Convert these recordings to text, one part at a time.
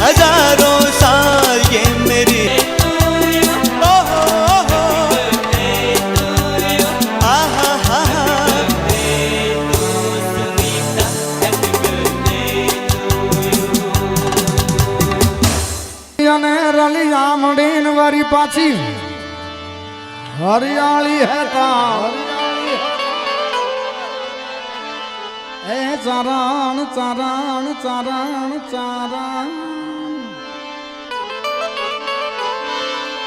हजारों साल ये मेरी रली आमड़ीन वारी पाची हरियाली है ए चारण चारण चारण चारण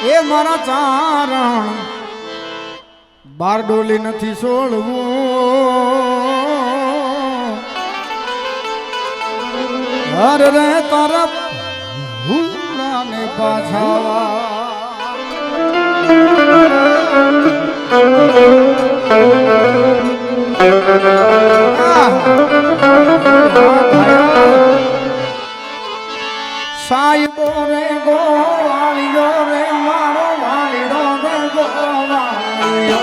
ए मारा चारण बारडोली नथी छोड़वू हर रे तरफ ने पाछावा साईबो रे गोवालियो रे मारो वालियो रे गोवालियो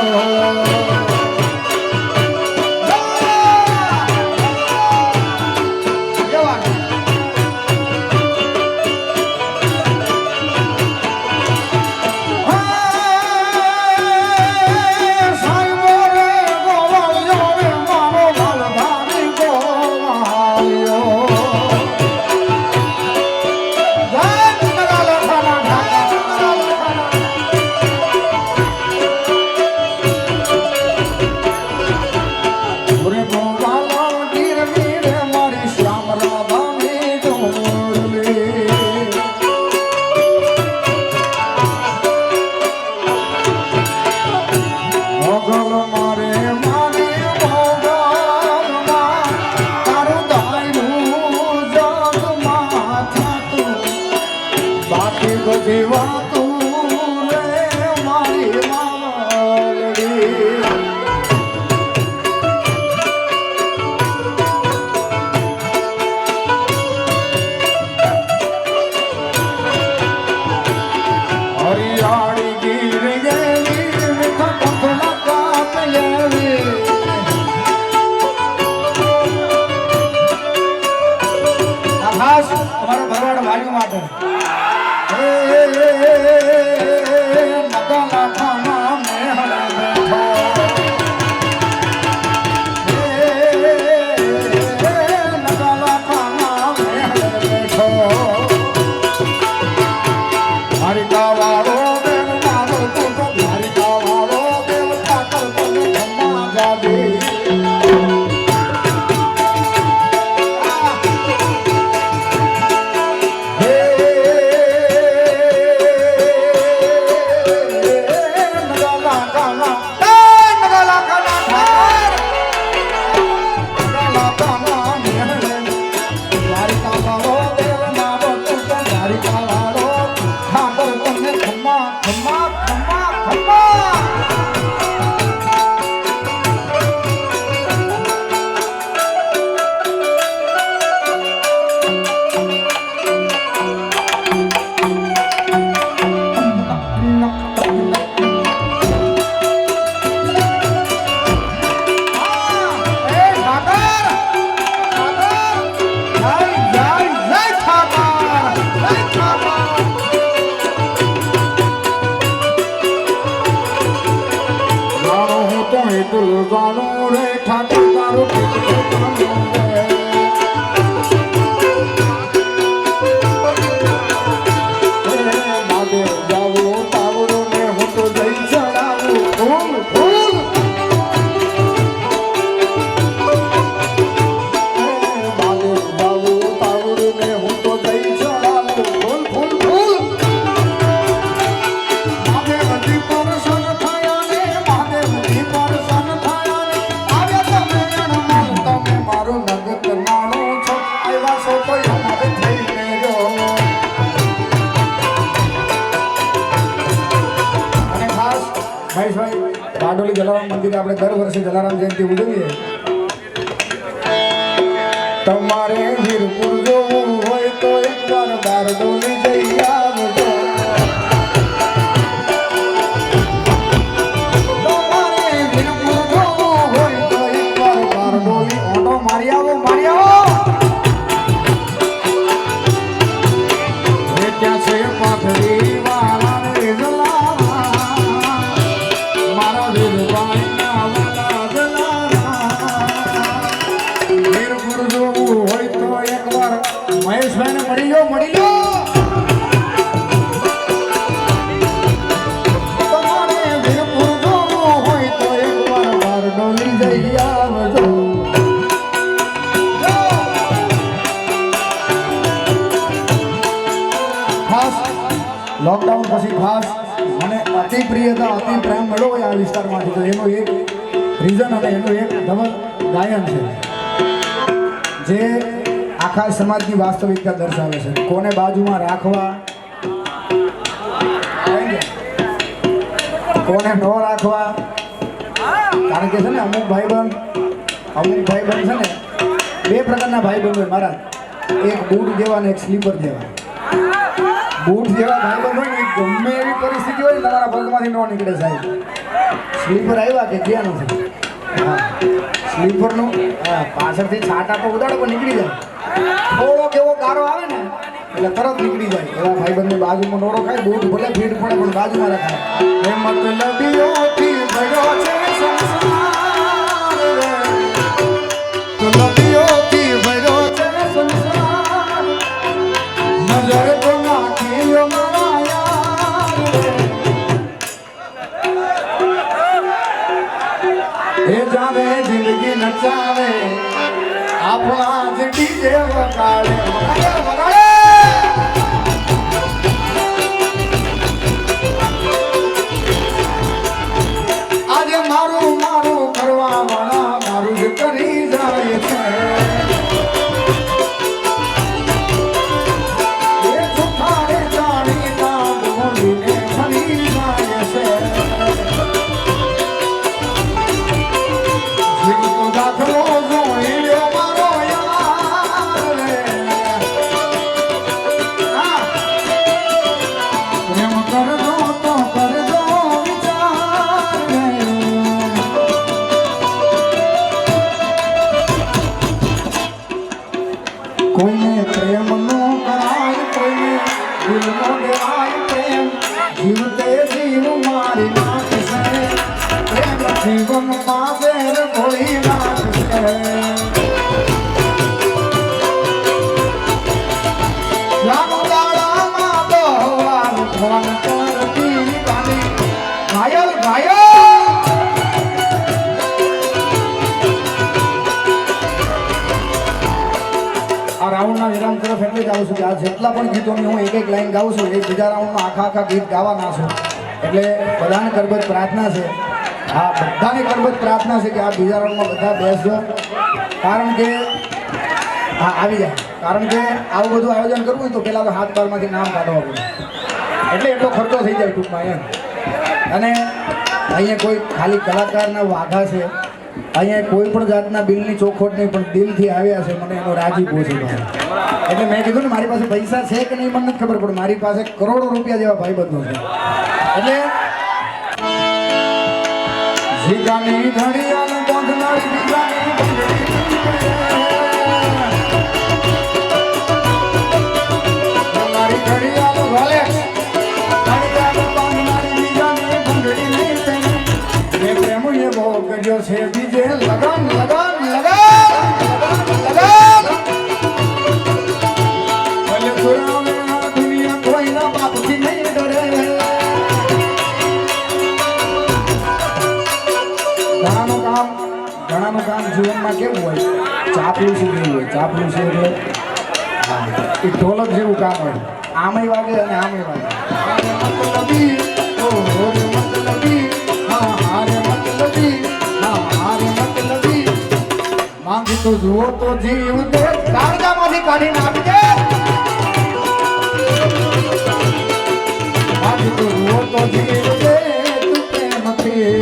બારડોલી જલારામ મંદિરે આપણે દર વર્ષે જલારામ જયંતિ ઉજવીએ. તમારે વીરપુર જોવું હોય તો એકવાર બારડોલી જઈ આવજો. તમારે વીરપુર જોવું હોય તો એકવાર બારડોલી ઓટો મારી આવો, મારી આવો. પ્રિયતા અતિ પ્રેમ મળ્યો હોય આ વિસ્તારમાંથી તો એનું એક રીઝન અને એનું એક ધમક ગાયન છે જે આખા સમાજની વાસ્તવિકતા દર્શાવે છે. કોને બાજુમાં રાખવા, કોને ન રાખવા. કારણ કે છે ને અમુક ભાઈબંધ છે ને બે પ્રકારના ભાઈબંધ હોય મારા. એક બૂટ જેવા ને એક સ્લીપર જેવા. બૂટ જેવા ભાઈબંધ હોય ને ગમે એવી પરિસ્થિતિ હોય ને તમારા પગમાંથી ન નીકળે સાહેબ. સ્લીપર આવ્યા કે ગયા નથી. હા સ્લીપરનું પાછળથી છાંટા તો ઉડાડો પણ નીકળી જાય. થોડો કેવો ગારો આવે ને એટલે તરત નીકળી જાય. એવા ભાઈબંધની બાજુમાં નોડો ખાય, બૂટ ભલે ભીડ પડે પણ બાજુમાં રખાય. એ મતલબીઓથી ભર્યો છે સંસાર, મતલબીઓથી ભર્યો છે સંસાર, નજર તો નાખી મારા યાર. એ જાવે જિંદગી નચાવે આપણા જ ડીજે વગાડે વગાડે. આજે મારું મારું કરવા વાળા મારું જ કરી જાય છે. એ સુખાડે જાણી ના બોલીને ફરી જાય છે. જીવતો દાખલો જોઈ લ્યો મારો યાર રે. પ્રેમ કરજો તો કરજો વિચાર રે. કોઈને પ્રેમ નો કરાય, કોઈને દિલ નો દેવાય પ્રેમ. જીવતે જીવ મારી નાખશે પ્રેમ, જીવન પાસે કોઈ નાખશે. જામદાળામાં તો હવાનું ફોન કરતી કાલી ઘાયલ ઘાયલ. આ રાઉન્ડના વિરામ તરફ એટલે જ આવું છું કે આ જેટલા પણ ગીતોની હું એક એક લાઈન ગાઉં છું એ બીજા રાઉન્ડમાં આખા ગીત ગાવાના છું. એટલે બધાને કરબત પ્રાર્થના છે, હા બધાની કરબત પ્રાર્થના છે કે આ બીજા રાઉન્ડમાં બધા બેસજો. કારણ કે હા આવી જાય. કારણ કે આવું બધું આયોજન કરવું હોય તો પહેલાં તો હાથ બારમાંથી નામ કાઢવા પડે. એટલે એટલો ખર્ચો થઈ જાય ટૂંકમાં એમ. અને અહીંયા કોઈ ખાલી કલાકારના વાઘા છે, અહીંયા કોઈ પણ જાતના બિલની ચોખવટ નહીં, પણ દિલથી આવ્યા છે. મને એનો રાજીપો છે. એટલે મેં કીધું ને મારી પાસે પૈસા છે કે નહીં મને નથી ખબર, પણ મારી પાસે કરોડો રૂપિયા જેવા ભાઈબંધો છે. એટલે જીગાની ઘડિયાળ બાંધનારી બીજાની મારી ઘડિયાળ રોલેક્સ, ઘડિયાળ બાંધનારી બીજાની બંગડી નહીં તેને. એ પ્રેમ એવો કર્યો છે બીજે લગન લગન લગન લગન. ભલે પુરાવે આ દુનિયા કોઈના બાપથી નહીં ડરે. ઘણાનું કામ જીવનમાં કેવું હોય, ચાપલુસી જેવું હોય. ચાપલુસી એટલે હા એ ઢોલક જેવું કામ હોય, આમેય વાગે અને આમેય વાગે. મતલબી ઓ રે મતલબી, હા હારે મતલબી, હા હારે મતલબી. માંગી તો જુઓ તો જીવ દે, કાળજામાંથી કાઢી નાખજે. માંગી તો જુઓ તો જીવ દે, તું પ્રેમ નથી.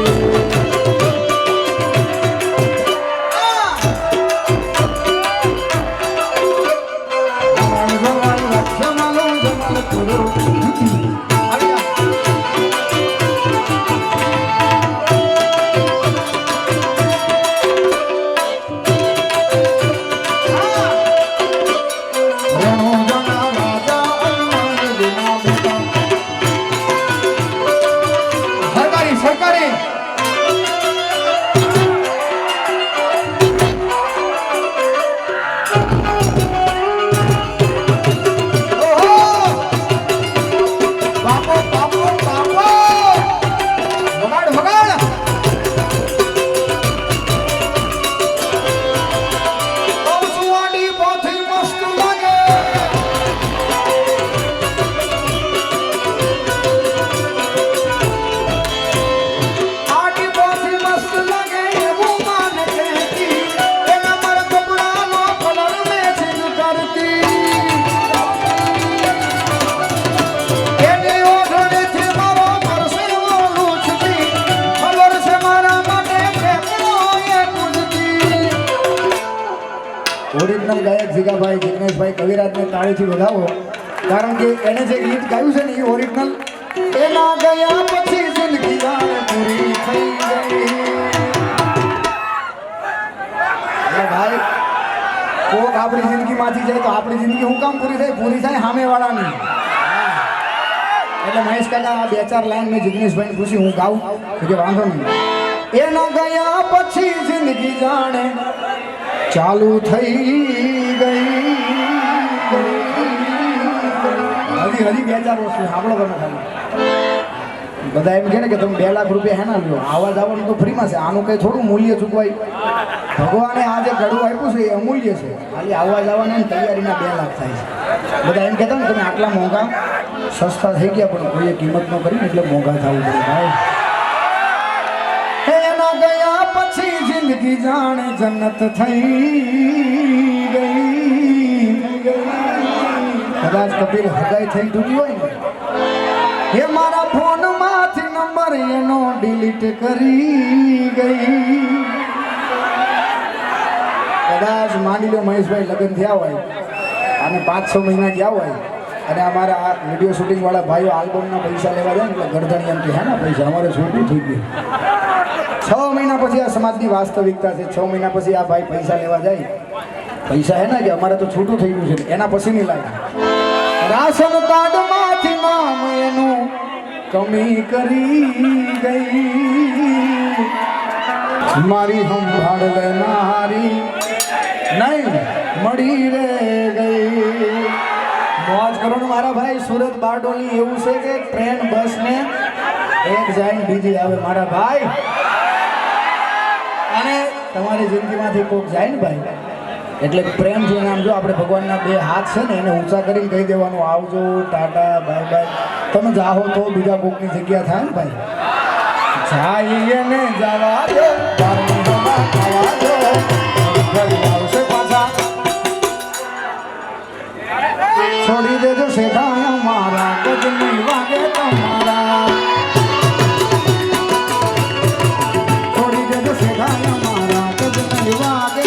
ઓરિજિનલ ગાયક જીગાભાઈ જિગ્નેશભાઈ કવિરાજને તાળીથી વધાવો, કારણ કે એને જે ગીત ગાયું છે ને એ ઓરિજિનલ. એના ગયા પછી જિંદગી જાણે પૂરી થઈ ગઈ. ભાઈ કોક આપણી જિંદગીમાંથી જાય તો આપણી જિંદગી હું કામ પૂરી થાય? પૂરી થાય સામેવાળાની. એટલે મહેશ કાકા આ 2-4 લાઈન મેં જિગ્નેશભાઈને પૂછી, હું ગાઉં તો કે વાંધો નહીં. એના ગયા પછી જિંદગી જાણે ચાલુ થઈ ગઈ. હજી 2-4 વસ્તુ સાંભળો તમે ખાલી. બધા એમ કહે ને કે તમે 2 લાખ રૂપિયા હેના લ્યો, આવા જવાનું તો ફ્રીમાં છે, આનું કંઈ થોડું મૂલ્ય ચૂકવાય? ભગવાને આ જે ગળું આપ્યું છે એ અમૂલ્ય છે. ખાલી આવવા જવાના તૈયારીના 2 લાખ થાય છે. બધા એમ કહેતા ને તમે આટલા મોંઘા સસ્તા થઈ ગયા, પણ કોઈએ કિંમત ન કરી એટલે મોંઘા થવું પડે ભાઈ. એના ગયા પછી જિંદગી જાણે જન્નત થઈ ગઈ. કદાચ કપિલ હગાઈ થઈ તૂટી હોય ને, એ મારા ફોનમાંથી નંબર એનો ડિલીટ કરી ગઈ. કદાચ માની લો મહેશભાઈ લગ્ન થયા હોય અને 5-6 મહિના ગયા હોય અને અમારા આ વિડીયો શૂટિંગ વાળા ભાઈઓ આલ્બમના પૈસા લેવા જાય ને એટલે ગરદણી એમ કે હે ને પૈસા અમારે છૂટું થઈ ગયું. 6 મહિના પછી આ સમાજની વાસ્તવિકતા છે. 6 મહિના પછી આ ભાઈ પૈસા લેવા જાય, પૈસા હે ને કે અમારે તો છૂટું થઈ ગયું છે, એના પછી નહીં લાગે. રાશન કાર્ડમાંથી નામ એનું કમી કરી ગઈ. મારી સંભાળ લેનારી નહીં મળી રે ગઈ. મોજ કરો ને મારા ભાઈ. સુરત બારડોલી એવું છે કે ટ્રેન બસ ને એક જાય બીજી આવે મારા ભાઈ. અને તમારી જિંદગીમાંથી કોક જાય ને ભાઈ એટલે પ્રેમથી નામ જો આપણે ભગવાનના 2 હાથ છે ને એને ઊંચા કરીને કહી દેવાનું આવજો, ટાટા, બાય બાય. તમે જાઓ તો બીજા કોકની જગ્યા થાય ને ભાઈ. જાય ને જવા દો, આવશે પાછા. છોડી દેજો શેઠા મારા, કદ નહીં વાગે તમારા. છોડી દેજો શેઠા મારા, કદ નહીં વાગે.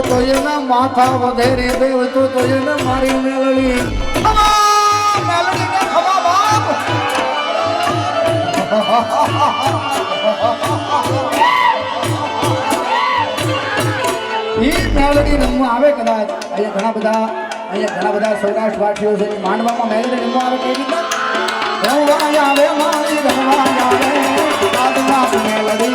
તો એના માથા વધેરી દેવ તો એને મારી મેલડી. ઈ મેલડી રમવા આવે કદાચ. અહીંયા ઘણા બધા સૌરાષ્ટ્ર વાસીઓ છે. માંડવામાં મેલડી રમવા આવે કઈ રીતના રમવા આવે મારી રમવા આવે મેલડી.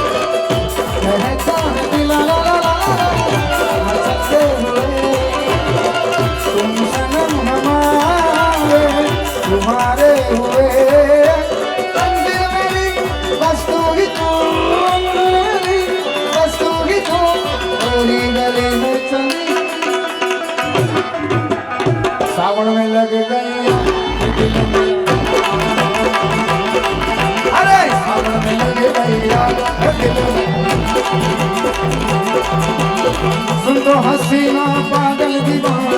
सुन तो हसीना पागल दीवाने,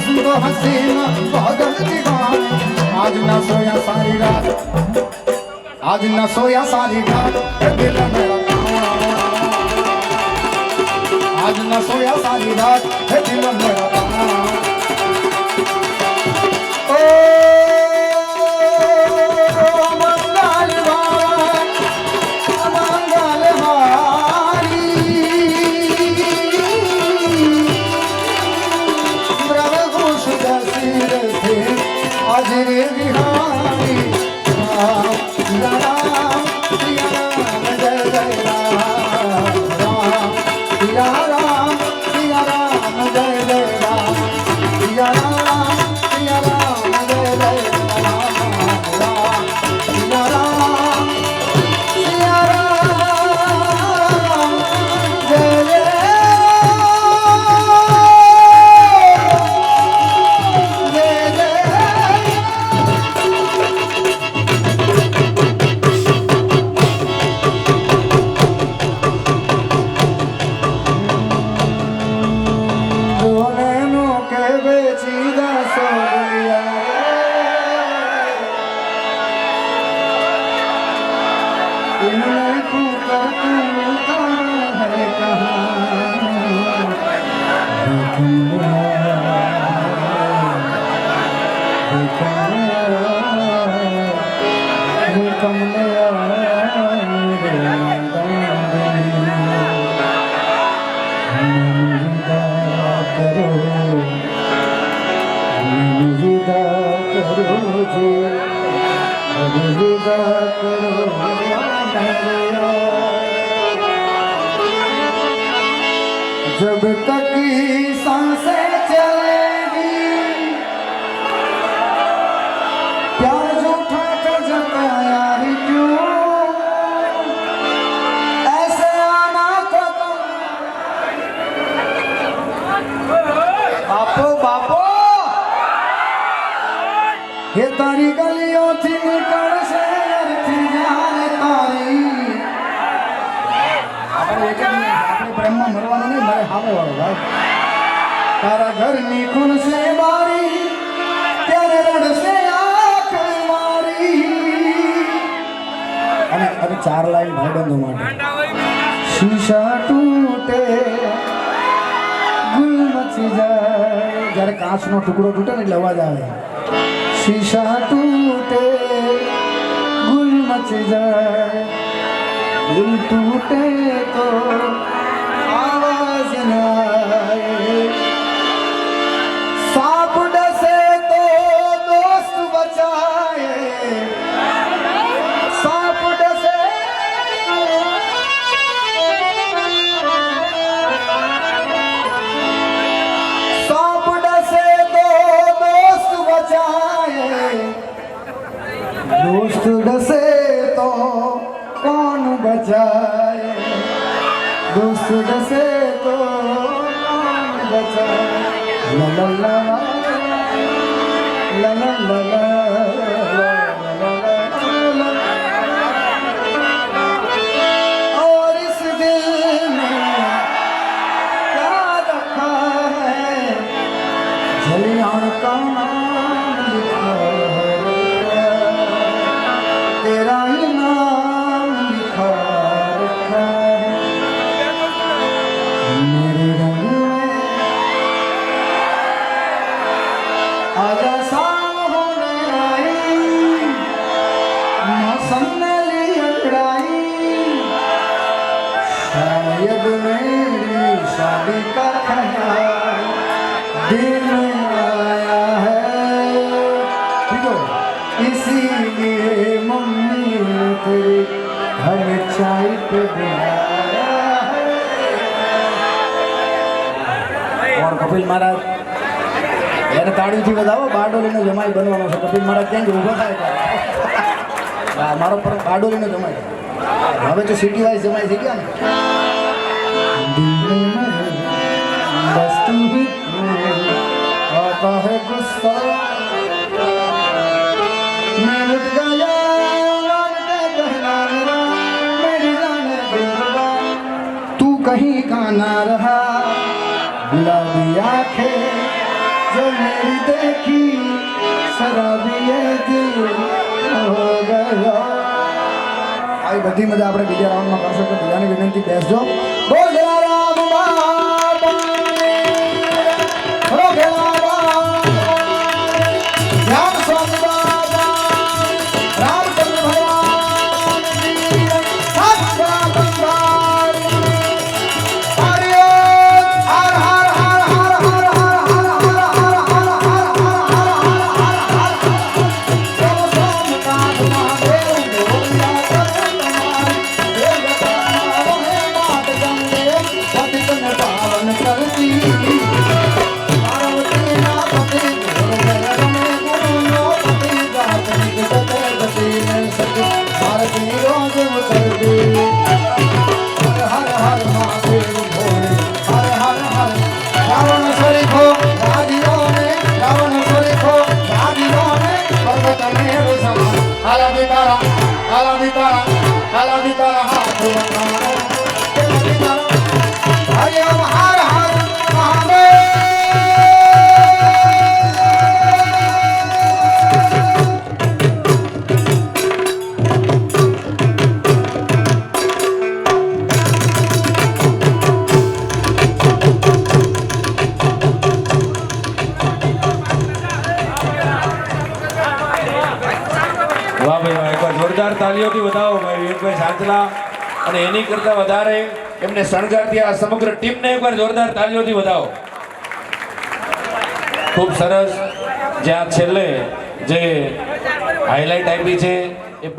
सुन तो हसीना पागल दीवाने, आज न सोया सारी रात, आज न सोया सारी रात, दिल मेरा आज न सोया सारी रात, दिल मेरा रे बिहारी राम सिया राम सिया राम जय जय राम राम सिया राम सिया राम जय जय राम सिया राम सिया राम जय जय राम राम सिया राम सिया राम जय जय जब तक सांसें चलेगी प्यार झूठा कर जताया ही क्यों ऐसे आना कदम बापो बापो ये तारी गलियों थी निकल से थी जाने तारी प्रेम में मरवाना नहीं मारे हामे वालों भाई तारा घर नी खून से बारी तेरे रड़ से आँख मारी अरे 4 लाइन भाईबंधों માટે शीशा टूटे गुल मची जाए જ્યારે કાચનો ટુકડો તૂટે ને એટલે અવાજ આવે शीशा टूटे गुल मच जाए दिल टूटे तो आवाज न आए सांप डसे तो दोस्त बचाए सांप डसे सांप डसे तो दोस्त बचाए दोस्त डसे तो कौन बचाए दोस्त डसे तो कौन बचाए ला ला ला ला ला ला ला और इस दिल में क्या रखा है जलियान का नाम लिखा है तेरा ही नाम लिखा रखा है मेरे रंग में आजा शाम होने आई मौसम ने ली अंगड़ाई शायद मेरी शादी का ख्याल दिल में आया है ठीक हो इसीलिए मम्मी ने तेरे घर चाय पे बुलाया है और कपिल महाराज यार ताड़ीથી વધાવો બારડોલીનો જમાઈ બનવાનો છે કપિલ મહારાજ ક્યાં ઊભો થાય મારો પર બારડોલીનો જમાઈ હવે તો સિટી વાઇઝ જમાઈ થઈ ગયા ને बस तू ही आता है गुस्सा मैं लुट गया नाम का कहना मेरा मेरी जान दिल कहीं का ना रहा, गुलाबी आंखें जो मेरी देखी, शराबी ये दिल हो गया। आई बधी मजा આપણે બીજા રાઉન્ડમાં કરશો તો બીજાની વિનંતી બેસજો। બોલ જલારામ બાપાને, બોલો જલારામ રામ સ્વામી બાબા, રામચંદ્ર ભગવાન કી સાક્ષા બંધાર। હરે હર હર હર હર હર હર હર હર વાહ ભાઈ વાહ, એકવાર જોરદાર તાલીઓથી વધાવો ભાઈ વિવેકભાઈ સાંચલા અને એની કરતા વધારે એમને શણગારતી આ સમગ્ર ટીમને એકવાર જોરદાર તાલીઓથી વધાવો। ખૂબ સરસ। જ્યાં છેલ્લે જે હાઇલાઇટ આપી છે એ